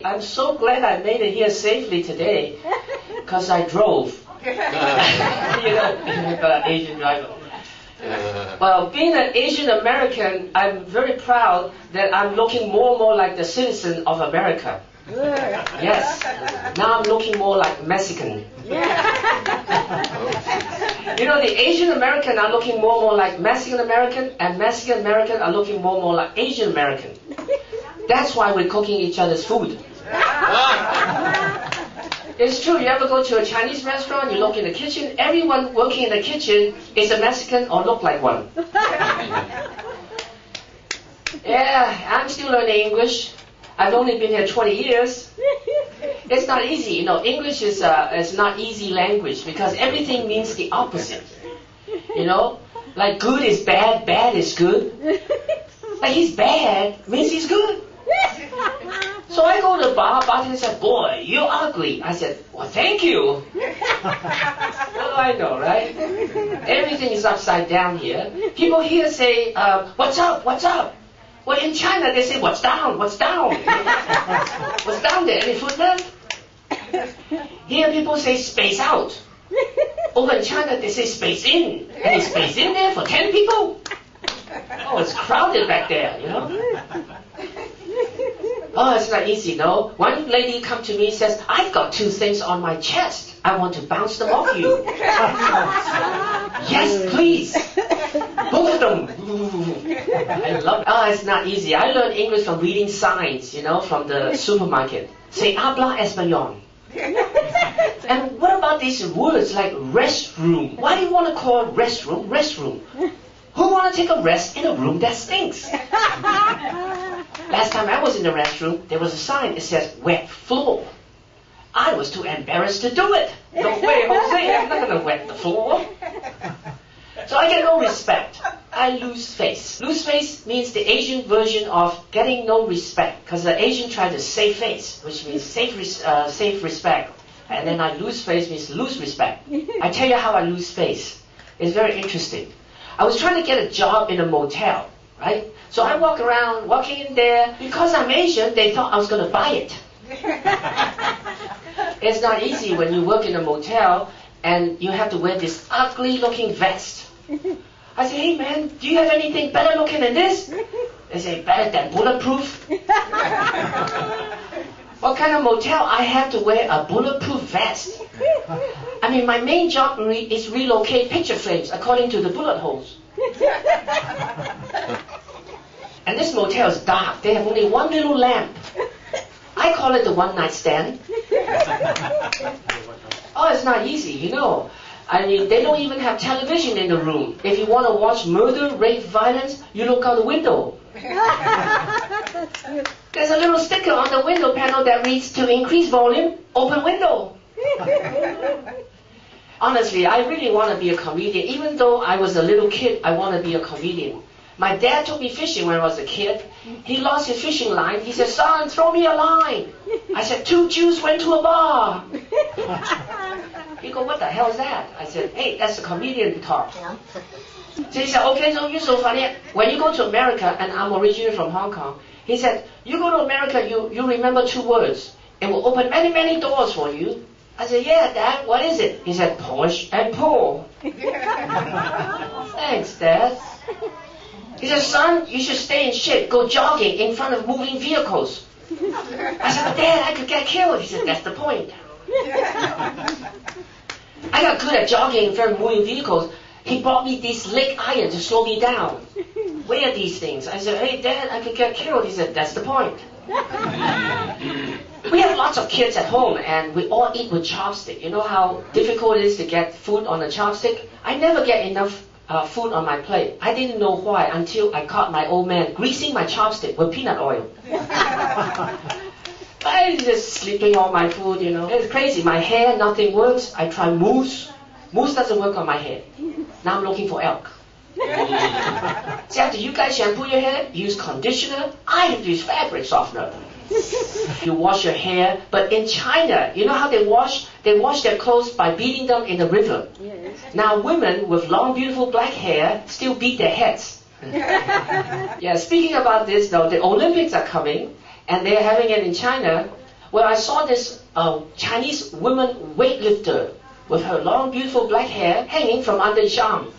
I'm so glad I made it here safely today, because I drove. You know, Asian driver. Well, being an Asian American, I'm very proud that I'm looking more and more like the citizen of America. Yes. Now I'm looking more like Mexican. You know, the Asian American are looking more and more like Mexican American, and Mexican American are looking more and more like Asian American. That's why we're cooking each other's food. It's true, you ever go to a Chinese restaurant, you look in the kitchen, everyone working in the kitchen is a Mexican or look like one. Yeah, I'm still learning English. I've only been here 20 years. It's not easy, you know, English is not easy language because everything means the opposite. You know, like good is bad, bad is good. Like he's bad means he's good. So I go to the bartender said, "Boy, you're ugly." I said, "Well, thank you." What do I know, right? Everything is upside down here. People here say, "What's up? What's up?" Well, in China they say, "What's down? What's down?" What's down there? Any food left? Here people say, "Space out." Over in China they say, "Space in." Any space in there for 10 people? Oh, it's crowded back there, you know. Oh, it's not easy, no. One lady come to me and says, "I've got 2 things on my chest. I want to bounce them off you." Yes, please. Both of them. I love it. Oh, it's not easy. I learned English from reading signs, you know, from the supermarket. Say, "Habla español." And what about these words like restroom? Why do you want to call restroom restroom? Who want to take a rest in a room that stinks? Last time I was in the restroom, there was a sign that says wet floor. I was too embarrassed to do it. No way, Jose, I'm not going to wet the floor. So I get no respect. I lose face. Lose face means the Asian version of getting no respect, because the Asian try to save face, which means save respect. And then I lose face means lose respect. I tell you how I lose face. It's very interesting. I was trying to get a job in a motel, right? So I walking in there. Because I'm Asian, they thought I was going to buy it. It's not easy when you work in a motel and you have to wear this ugly looking vest. I say, "Hey man, do you have anything better looking than this?" They say, "Better than bulletproof." What kind of motel I have to wear a bulletproof vest? I mean, my main job is relocate picture frames according to the bullet holes. And this motel is dark. They have only one little lamp. I call it the one-night stand. Oh, it's not easy, you know. I mean, they don't even have television in the room. If you want to watch murder, rape, violence, you look out the window. There's a little sticker on the window panel that reads, "To increase volume, open window." Honestly, I really want to be a comedian. Even though I was a little kid, I want to be a comedian. My dad took me fishing when I was a kid. He lost his fishing line. He said, "Son, throw me a line." I said, "2 Jews went to a bar." He go, "What the hell is that?" I said, "Hey, that's a comedian talk." So he said, "Okay, so you're so funny. When you go to America," and I'm originally from Hong Kong, he said, "You go to America, you remember 2 words. It will open many, many doors for you." I said, "Yeah, Dad, what is it?" He said, "Push and pull." Thanks, Dad. He said, "Son, you should stay in shape. Go jogging in front of moving vehicles." I said, "But Dad, I could get killed." He said, "That's the point." I got good at jogging in front of moving vehicles. He bought me these leg irons to slow me down. Wear these things. I said, "Hey, Dad, I could get killed." He said, "That's the point." We have lots of kids at home, and we all eat with chopstick. You know how difficult it is to get food on a chopstick? I never get enough food on my plate. I didn't know why until I caught my old man greasing my chopstick with peanut oil. I just slipping on my food, you know. It's crazy. My hair, nothing works. I try mousse. Mousse doesn't work on my head. Now I'm looking for elk. See, after you guys shampoo your hair, use conditioner, I have to use fabric softener. You wash your hair, but in China, you know how they wash? They wash their clothes by beating them in the river. Yes. Now women with long, beautiful black hair still beat their heads. Yeah, speaking about this though, the Olympics are coming, and they're having it in China. Well, I saw this Chinese woman weightlifter with her long, beautiful black hair hanging from under his arm.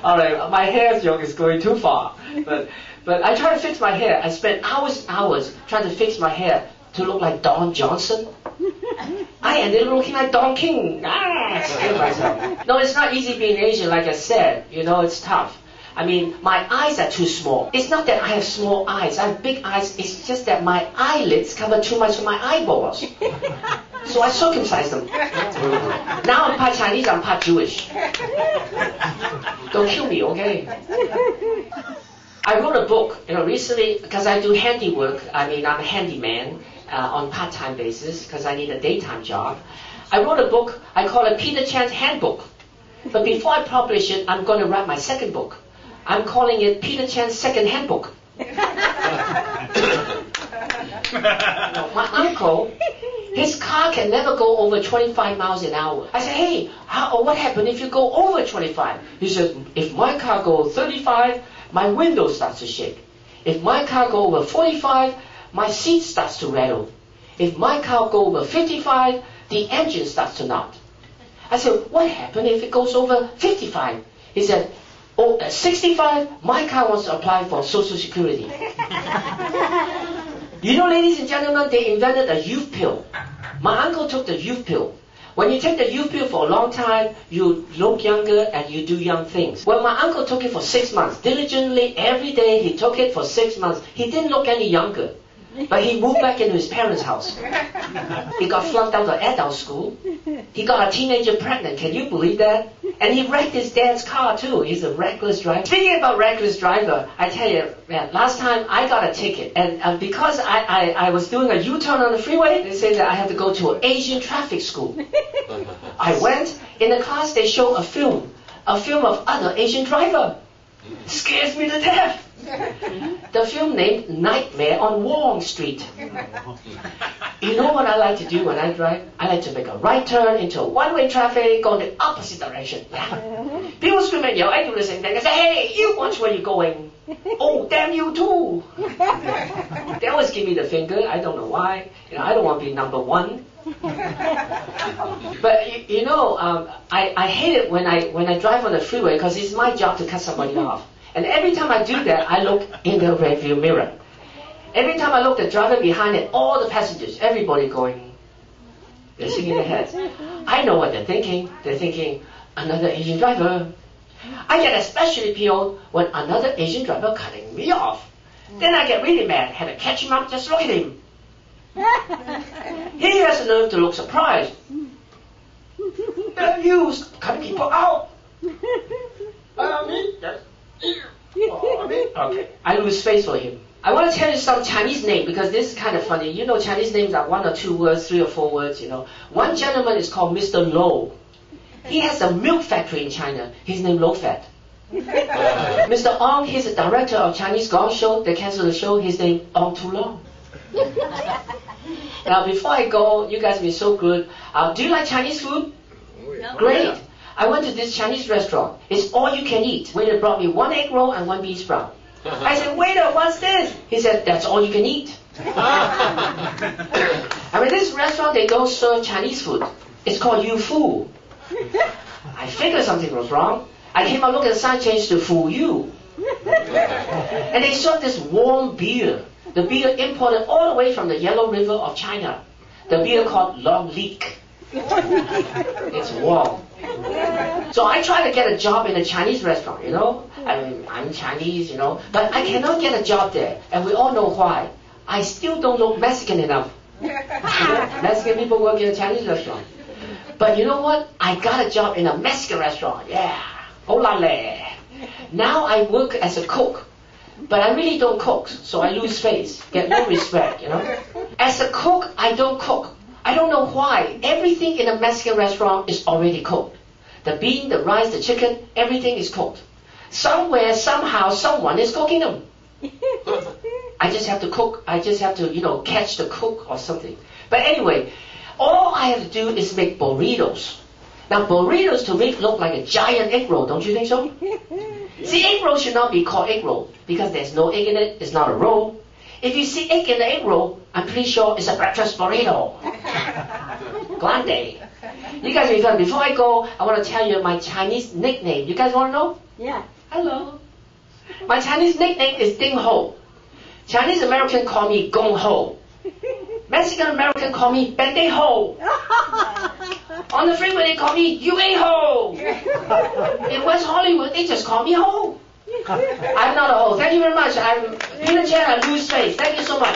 All right, my hair joke is going too far. But I try to fix my hair. I spent hours trying to fix my hair to look like Don Johnson. I ended up looking like Don King. Scared myself. No, it's not easy being Asian, like I said. You know, it's tough. I mean, my eyes are too small. It's not that I have small eyes. I have big eyes. It's just that my eyelids cover too much of my eyeballs. So I circumcised them. Now I'm part Chinese, I'm part Jewish. Don't kill me, okay? I wrote a book, recently, because I do handiwork. I mean, I'm a handyman on part-time basis because I need a daytime job. I wrote a book. I call it Peter Chan's Handbook. But before I publish it, I'm going to write my second book. I'm calling it Peter Chan's Second Handbook. My uncle, his car can never go over 25 miles an hour. I said, hey, what happened if you go over 25? He said, if my car goes 35, my window starts to shake. If my car goes over 45, my seat starts to rattle. If my car goes over 55, the engine starts to nod. I said, what happened if it goes over 55? He said, at 65, my car wants to apply for Social Security. You know, ladies and gentlemen, they invented a youth pill. My uncle took the youth pill. When you take the youth pill for a long time, you look younger and you do young things. Well, my uncle took it for 6 months. Diligently, every day he took it for 6 months. He didn't look any younger. But he moved back into his parents' house. He got flunked out of adult school. He got a teenager pregnant. Can you believe that? And he wrecked his dad's car too. He's a reckless driver. Speaking about reckless driver, I tell you, man, last time I got a ticket. And because I was doing a U-turn on the freeway, they say that I have to go to an Asian traffic school. I went. In the class, they show a film of other Asian driver. Scares me to death. The film named Nightmare on Wall Street. You know what I like to do when I drive? I like to make a right turn into a one-way traffic, go in the opposite direction. Yeah. People scream and yell, I do the same thing. I say, hey, you watch where you're going. Oh, damn you too. They always give me the finger. I don't know why. I don't want to be number one. But I hate it when I drive on the freeway because it's my job to cut somebody off. And every time I do that, I look in the rearview mirror. Every time I look, the driver behind it, all the passengers, everybody going, they're shaking their heads. I know what they're thinking. They're thinking, another Asian driver. I get especially peeled when another Asian driver cutting me off. Then I get really mad, have to catch him up, just look at him. He has the nerve to look surprised. Then you cut people out. Okay. I lose face for him. I want to tell you some Chinese name because this is kind of funny. You know, Chinese names are 1 or 2 words, 3 or 4 words, One gentleman is called Mr. Low. He has a milk factory in China. He's named Low Fat. Mr. Ong, he's the director of Chinese Gong Show. They canceled the show. His name Ong Too Long. Now, before I go, you guys have been so good. Do you like Chinese food? No. Great. I went to this Chinese restaurant. It's all you can eat. Waiter brought me 1 egg roll and 1 bean sprout. I said, waiter, what's this? He said, that's all you can eat. I mean, this restaurant, they don't serve Chinese food. It's called Yu Fu. I figured something was wrong. I came out, look at the sign, changed to Fu Yu. And they serve this warm beer. The beer imported all the way from the Yellow River of China. The beer called Long Leak. It's warm. So I try to get a job in a Chinese restaurant, I'm Chinese, but I cannot get a job there. And we all know why. I still don't look Mexican enough. Mexican people work in a Chinese restaurant. But you know what? I got a job in a Mexican restaurant. Yeah. Olale. Now I work as a cook. But I really don't cook, so I lose face, get no respect, As a cook, I don't cook. I don't know why. Everything in a Mexican restaurant is already cooked. The bean, the rice, the chicken, everything is cooked. Somewhere, somehow, someone is cooking them. I just have to cook. I just have to, catch the cook or something. But anyway, all I have to do is make burritos. Now, burritos to me look like a giant egg roll, don't you think so? See, egg roll should not be called egg roll because there's no egg in it. It's not a roll. If you see egg in the egg roll, I'm pretty sure it's a breakfast burrito. Grande. You guys will fun. Before I go, I want to tell you my Chinese nickname. You guys want to know? Yeah. Hello. My Chinese nickname is Ding Ho. Chinese American call me Gong Ho. Mexican American call me Pendejo. On the freeway they call me UA Ho. In West Hollywood they just call me Ho. I'm not a ho. Thank you very much. I'm Peter Chen. I lose face. Thank you so much.